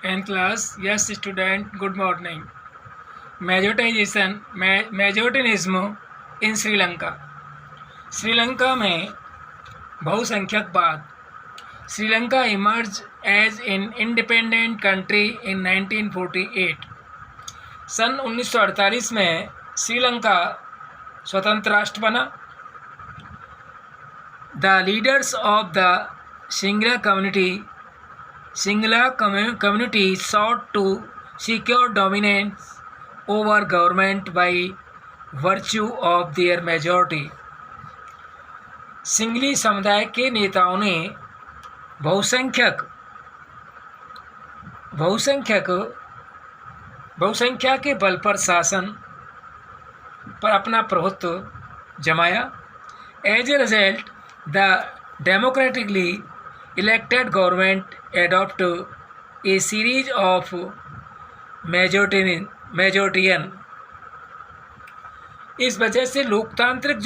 In class, yes, student, good morning. मेजोटिनिज्म इन श्रीलंका। श्रीलंका में बहुसंख्यकवाद। Sri Lanka emerge as an independent country in 1948। सन 1948 में श्रीलंका स्वतंत्र राष्ट्र बना। The leaders of the Sinhala community sought to secure dominance over government by virtue of their majority. Singly समुदाय के नेताओं ने बहुसंख्या के बल पर शासन पर अपना प्रभुत्व जमाया। As a result, the democratically elected government adopt a series of majoritarian। इस वजह से लोकतांत्रिक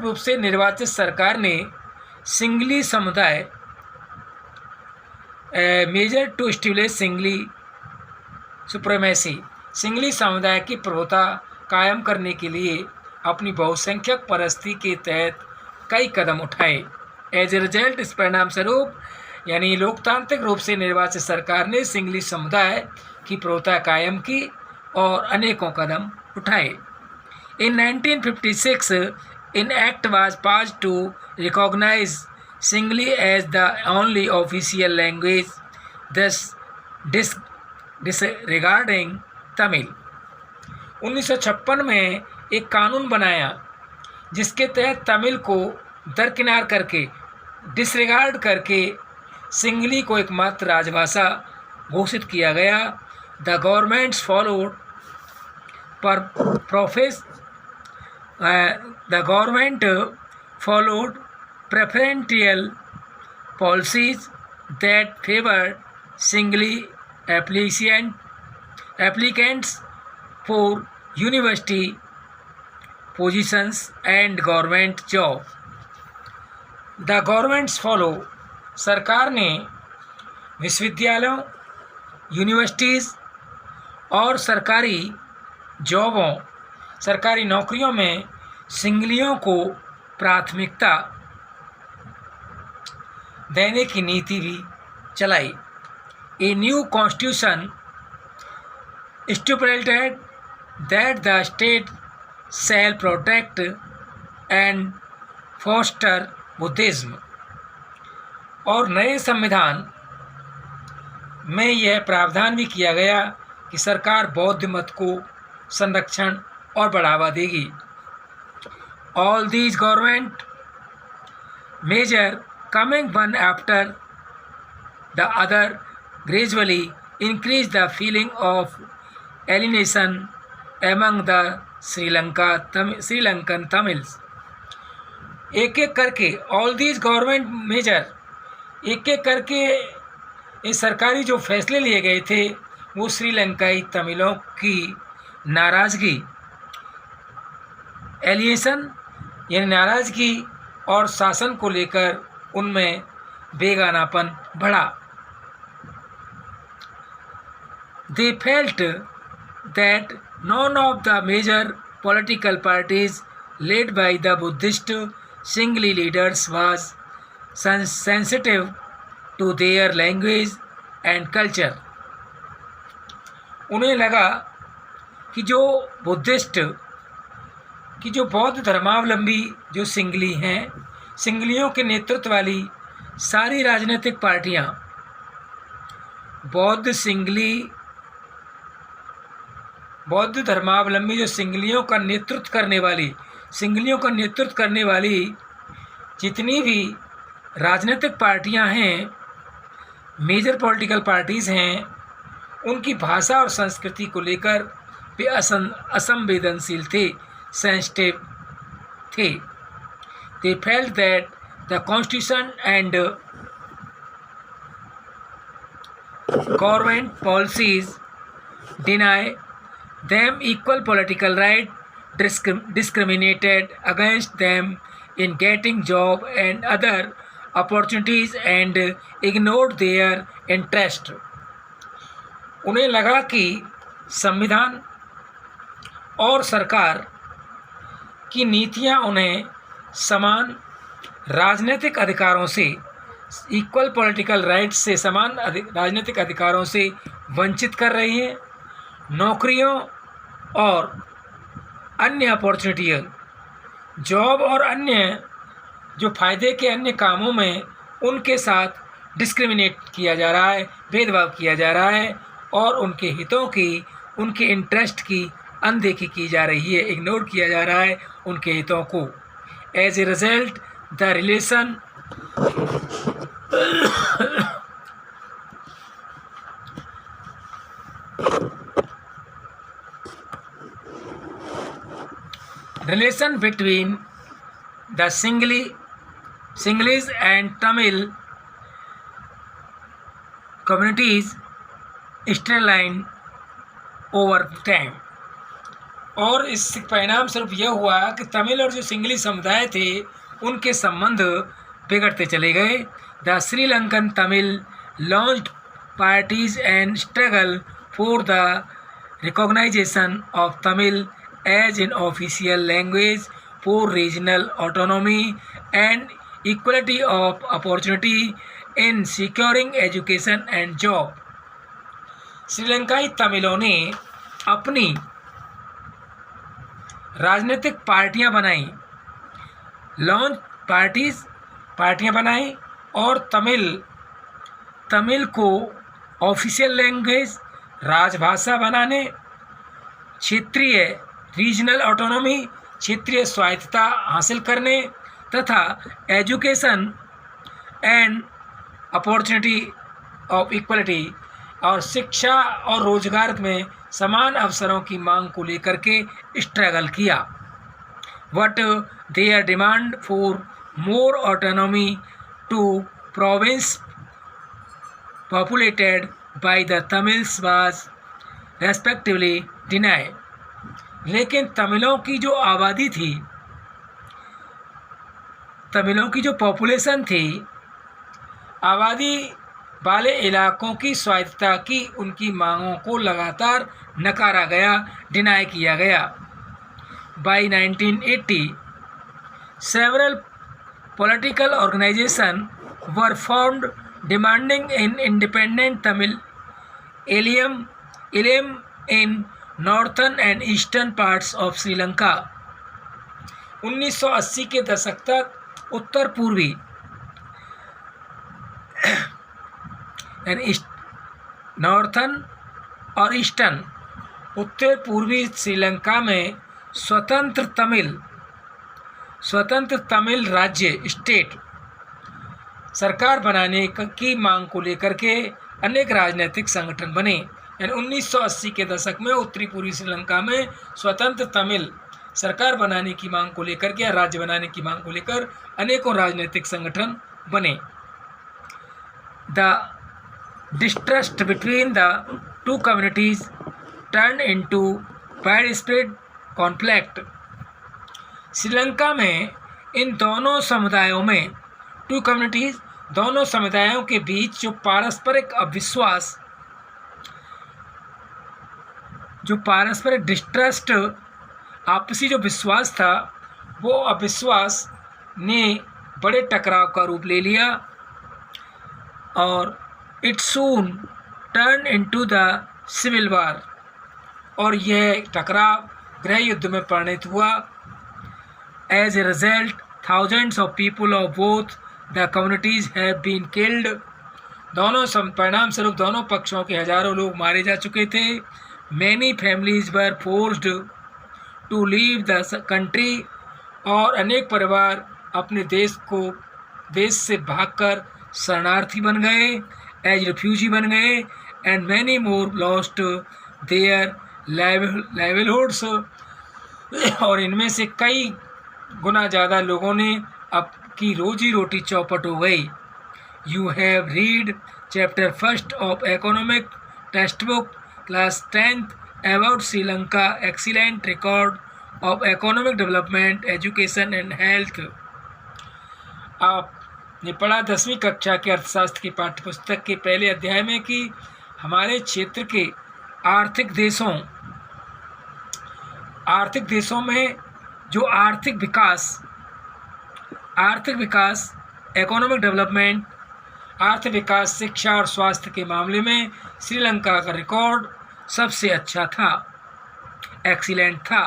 रूप से निर्वाचित सरकार ने सिंगली समुदाय measure to stimulate Sinhali supremacy, Sinhali समुदाय की प्रभुता कायम करने के लिए अपनी बहुसंख्यक परिस्थिति के तहत कई कदम उठाए। एज ए रिजल्ट, इस परिणाम स्वरूप यानी लोकतांत्रिक रूप से निर्वाचित सरकार ने सिंगली समुदाय की प्रभुता कायम की और अनेकों कदम उठाए। In 1956 an act was pass to recognise Sinhali as the only official language, thus disregarding Tamil. 1956 में एक कानून बनाया जिसके तहत तमिल को दरकिनार करके, डिसरिगार्ड करके सिंगली को एकमात्र राजभाषा घोषित किया गया। The governments followed preferential policies that favoured singly applicants for university positions and government job। The governments follow, सरकार ने विश्वविद्यालयों, यूनिवर्सिटीज़ और सरकारी नौकरियों में सिंगलियों को प्राथमिकता देने की नीति भी चलाई। A new constitution stipulated that the state shall protect and foster Buddhism. और नए संविधान में यह प्रावधान भी किया गया कि सरकार बौद्ध मत को संरक्षण और बढ़ावा देगी। All these government measure coming one after the other gradually increase the feeling of alienation among the Sri Lankan Tamils. एक एक करके ऑल दीज गवर्नमेंट मेजर, एक एक करके ये सरकारी जो फैसले लिए गए थे वो श्रीलंकाई तमिलों की नाराज़गी, एलिएशन यानी नाराज़गी और शासन को लेकर उनमें बेगानापन बढ़ा। They felt that none of the major political parties led by the Buddhist Singli leaders was sensitive to their language and culture। उन्हें लगा कि जो बौद्ध धर्मावलंबी जो सिंगली हैं, सिंगलियों के नेतृत्व वाली सारी राजनीतिक पार्टियां बौद्ध धर्मावलंबी जो सिंगलियों का नेतृत्व करने वाली जितनी भी राजनीतिक पार्टियां हैं, मेजर पॉलिटिकल पार्टीज़ हैं, उनकी भाषा और संस्कृति को लेकर वे असंवेदनशील थे, सेंसिटिव थे। They felt that the constitution and government policies deny them equal political right, discriminated against them in getting job and other opportunities and ignored their interest. उन्हें लगा कि संविधान और सरकार की नीतियां उन्हें समान राजनीतिक अधिकारों से, इक्वल पॉलिटिकल राइट्स से, समान राजनीतिक अधिकारों से वंचित कर रही हैं। नौकरियों और अन्य अपॉर्चुनिटियाँ, जॉब और अन्य जो फ़ायदे के अन्य कामों में उनके साथ डिस्क्रिमिनेट किया जा रहा है, भेदभाव किया जा रहा है और उनके हितों की, उनके इंटरेस्ट की अनदेखी की जा रही है, इग्नोर किया जा रहा है उनके हितों को। As a result the relation between the Sinhalese and Tamil communities streamlined over time. और इस परिणाम स्वरूप यह हुआ कि तमिल और जो सिंगली समुदाय थे उनके संबंध बिगड़ते चले गए। The Sri Lankan Tamil launched parties and struggle for the recognisation of Tamil as an official language for regional autonomy and equality of opportunity in securing education and job. श्रीलंकाई तमिलों ने अपनी राजनीतिक पार्टियां बनाई, लॉन्च पार्टियां बनाई और तमिल को ऑफिशियल लैंग्वेज, राजभाषा बनाने, क्षेत्रीय रीजनल ऑटोनॉमी, क्षेत्रीय स्वायत्तता हासिल करने तथा education and opportunity of equality और शिक्षा और रोजगार में समान अवसरों की मांग को लेकर के स्ट्रगल किया। But their demand for more autonomy to province populated by the Tamils was respectively denied. लेकिन तमिलों की जो आबादी थी, तमिलों की जो पॉपुलेशन थी, आबादी वाले इलाकों की स्वायत्तता की उनकी मांगों को लगातार नकारा गया, डिनाई किया गया। By 1980 several political organisation were formed demanding in independent Tamil Eelam in northern and eastern parts of Sri Lanka. 1980 के दशक तक उत्तर पूर्वी नॉर्थन और ईस्टर्न, उत्तर पूर्वी श्रीलंका में स्वतंत्र तमिल राज्य स्टेट सरकार बनाने की मांग को लेकर के अनेक राजनीतिक संगठन बने। 1980 के दशक में उत्तरी पूर्वी श्रीलंका में स्वतंत्र तमिल सरकार बनाने की मांग को लेकर के, राज्य बनाने की मांग को लेकर अनेकों राजनीतिक संगठन बने। The distrust between the two communities turn into widespread conflict. Sri Lanka में इन दोनों समुदायों में, टू कम्युनिटीज, दोनों समुदायों के बीच जो पारस्परिक अविश्वास, जो पारस्परिक डिस्ट्रस्ट, आपसी जो विश्वास था, वो अविश्वास ने बड़े टकराव का रूप ले लिया और it soon turn into the civil war, और यह टकराव गृह युद्ध में परिणत हुआ। As a result thousands of people of both the communities have been killed. दोनों परिणाम स्वरूप दोनों पक्षों के हजारों लोग मारे जा चुके थे। Many families were forced to leave the country, और अनेक परिवार अपने देश से भागकर शरणार्थी बन गए, एज रिफ्यूजी बन गए। And many more lost their livelihoods, और इनमें से कई गुना ज़्यादा लोगों ने अपनी रोजी रोटी चौपट हो गई। You have read chapter 1 of economic text book class 10th about Sri Lanka excellent record of economic development, education and health। आप ने पढ़ा 10वीं कक्षा के अर्थशास्त्र की पाठ्यपुस्तक के पहले अध्याय में कि हमारे क्षेत्र के आर्थिक देशों में जो आर्थिक विकास, इकोनॉमिक डेवलपमेंट, आर्थिक विकास, शिक्षा और स्वास्थ्य के मामले में श्रीलंका का रिकॉर्ड सबसे अच्छा था, एक्सीलेंट था।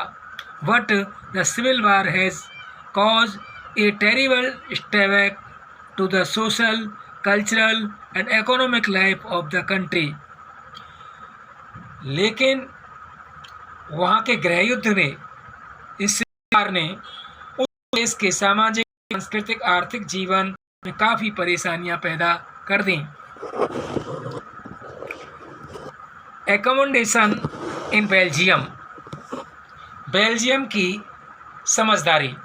But the civil war has cause a terrible setback to the social, cultural and economic life of the country. लेकिन वहाँ के गृह युद्ध ने, इस वार ने उस देश के सामाजिक, सांस्कृतिक, आर्थिक जीवन में काफ़ी परेशानियां पैदा कर दी। एकोमोडेशन इन बेल्जियम की समझदारी।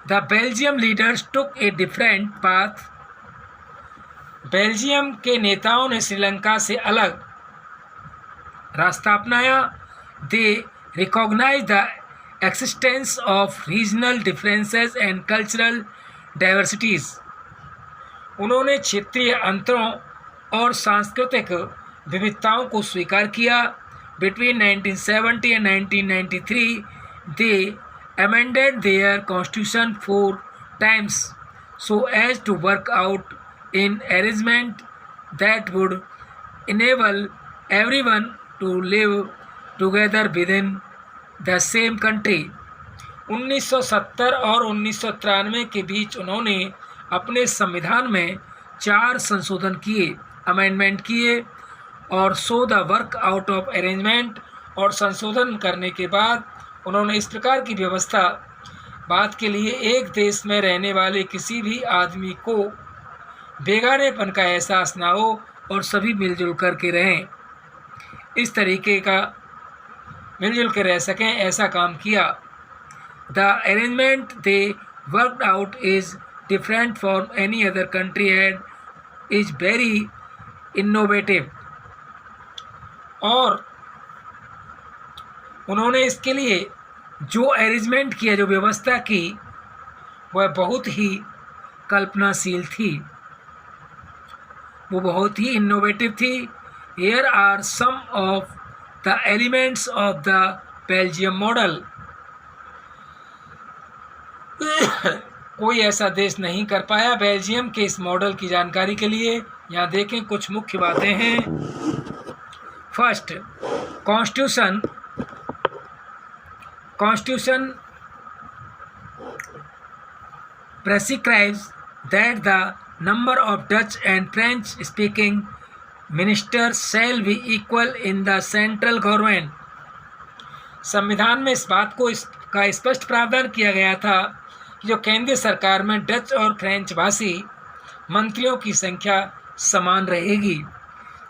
The Belgium leaders took a different path. Belgium के नेताओं ने श्रीलंका से अलग रास्ता अपनाया। They recognise the existence of regional differences and cultural diversities. उन्होंने क्षेत्रीय अंतरों और सांस्कृतिक विविधताओं को स्वीकार किया। Between 1970 and 1993 they amended their constitution 4 times so as to work out an arrangement that would enable everyone to live together within the same country। 1970 और 1993 के बीच उन्होंने अपने संविधान में 4 संशोधन किए, अमेंडमेंट किए, और so the work out of arrangement, और संशोधन करने के बाद उन्होंने इस प्रकार की व्यवस्था बात के लिए एक देश में रहने वाले किसी भी आदमी को बेगानेपन का एहसास ना हो और सभी मिलजुल कर के रहें, इस तरीके का मिलजुल के रह सकें, ऐसा काम किया। The arrangement they worked out is different from any other country and is very innovative. और उन्होंने इसके लिए जो अरेंजमेंट किया, जो व्यवस्था की, वह बहुत ही कल्पनाशील थी, वो बहुत ही इनोवेटिव थी। Here are some of the elements of the Belgium model. कोई ऐसा देश नहीं कर पाया बेल्जियम के इस मॉडल की जानकारी के लिए यहाँ देखें कुछ मुख्य बातें हैं। First, Constitution prescribes that the number of Dutch and French speaking ministers shall be equal in the central government। संविधान में इस बात को इसका स्पष्ट प्रावधान किया गया था कि जो केंद्रीय सरकार में डच और फ्रेंच भाषी मंत्रियों की संख्या समान रहेगी।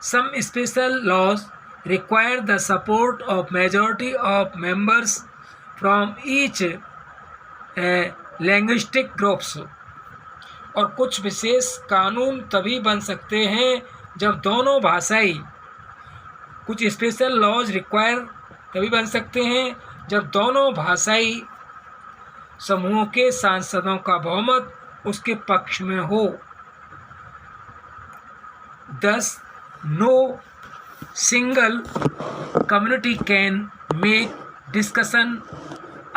Some special laws require the support of majority of members from each linguistic groups। और कुछ विशेष कानून तभी बन सकते हैं जब दोनों भाषाई, कुछ स्पेशल लॉज रिक्वायर तभी बन सकते हैं जब दोनों भाषाई समूहों के सांसदों का बहुमत उसके पक्ष में हो। 10 no single community can make discussion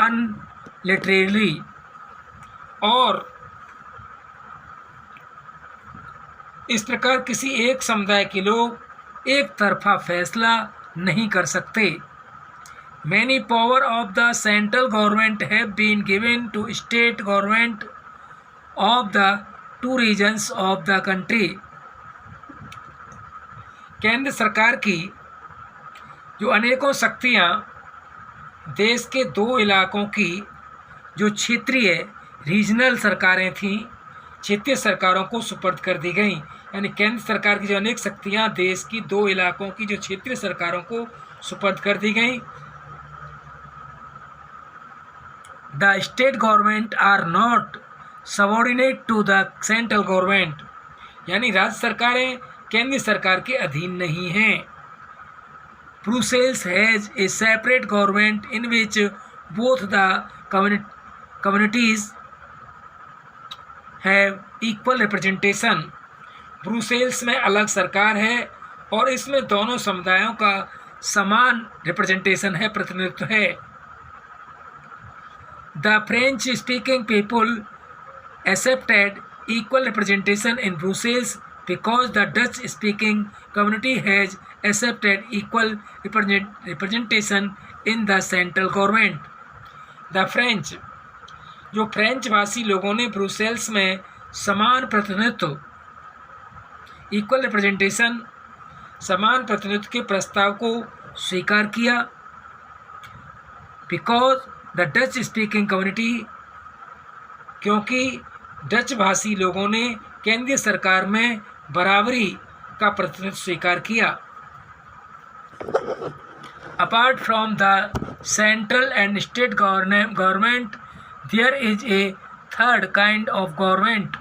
unilaterally. और इस प्रकार किसी एक समुदाय के लोग एक तरफा फैसला नहीं कर सकते। Many power of the central government have been given to state government of the 2 regions of the country. केंद्र सरकार की जो अनेकों शक्तियाँ देश के 2 इलाकों की जो क्षेत्रीय रीजनल सरकारें थीं, क्षेत्रीय सरकारों को सुपर्द कर दी गई। यानी केंद्र सरकार की जो अनेक शक्तियां देश की 2 इलाकों की जो क्षेत्रीय सरकारों को सुपर्द कर दी गई। The state government are not subordinate to the central government. यानी राज्य सरकारें केंद्रीय सरकार के अधीन नहीं हैं। Brussels has a separate government in which both the communities have equal representation. Brussels में अलग सरकार है और इसमें दोनों समुदायों का समान रिप्रेजेंटेशन है, प्रतिनिधित्व है। The French speaking people accepted equal representation in Brussels because the Dutch speaking community has accepted equal representation in the central government. The French, जो फ्रेंच भाषी लोगों ने ब्रुसेल्स में समान प्रतिनिधित्व, इक्वल रिप्रेजेंटेशन, समान प्रतिनिधित्व के प्रस्ताव को स्वीकार किया। Because the Dutch speaking community, क्योंकि डच भाषी लोगों ने केंद्रीय सरकार में बराबरी का प्रतिनिधित्व स्वीकार किया। Apart from the central and state government there is a third kind of government.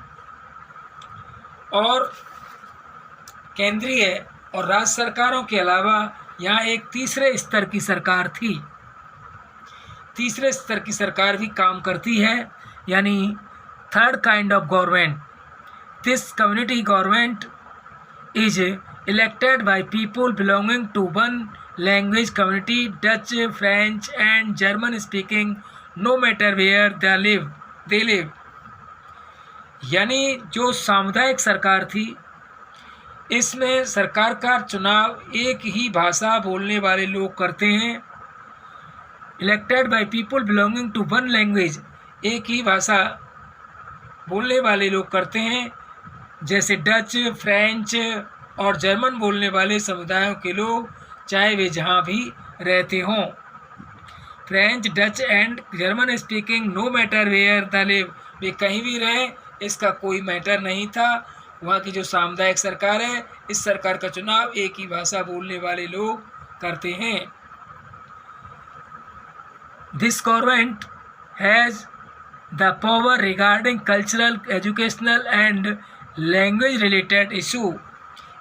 और केंद्रीय और राज्य सरकारों के अलावा यहाँ एक तीसरे स्तर की सरकार थी। तीसरे स्तर की सरकार भी काम करती है, यानी third kind of government. This community government is elected by people belonging to one language community, Dutch, French and German speaking, no matter where they live. यानी जो सामुदायिक सरकार थी, इसमें सरकार का चुनाव एक ही भाषा बोलने वाले लोग करते हैं। Elected by people belonging to one language, एक ही भाषा बोलने वाले लोग करते हैं, जैसे डच, फ्रेंच और जर्मन बोलने वाले समुदायों के लोग, चाहे वे जहाँ भी रहते हों। French, Dutch and German speaking no matter where they live, वे कहीं भी रहें, इसका कोई मैटर नहीं था। वहाँ की जो सामुदायिक सरकार है, इस सरकार का चुनाव एक ही भाषा बोलने वाले लोग करते हैं। This government has the power regarding cultural, educational and language related issue.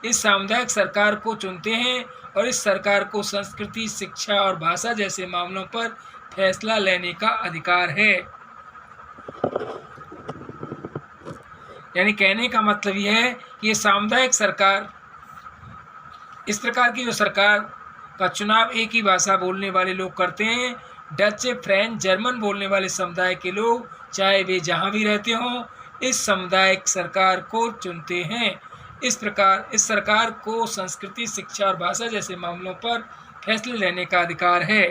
इस सामुदायिक सरकार को चुनते हैं और इस सरकार को संस्कृति, शिक्षा और भाषा जैसे मामलों पर फैसला लेने का अधिकार है। यानी कहने का मतलब यह है कि ये सामुदायिक सरकार, इस प्रकार की जो सरकार का चुनाव एक ही भाषा बोलने वाले लोग करते हैं, डच, फ्रेंच, जर्मन बोलने वाले समुदाय के लोग, चाहे वे जहाँ भी रहते हों, इस सामुदायिक सरकार को चुनते हैं। इस प्रकार इस सरकार को संस्कृति, शिक्षा और भाषा जैसे मामलों पर फैसले लेने का अधिकार है।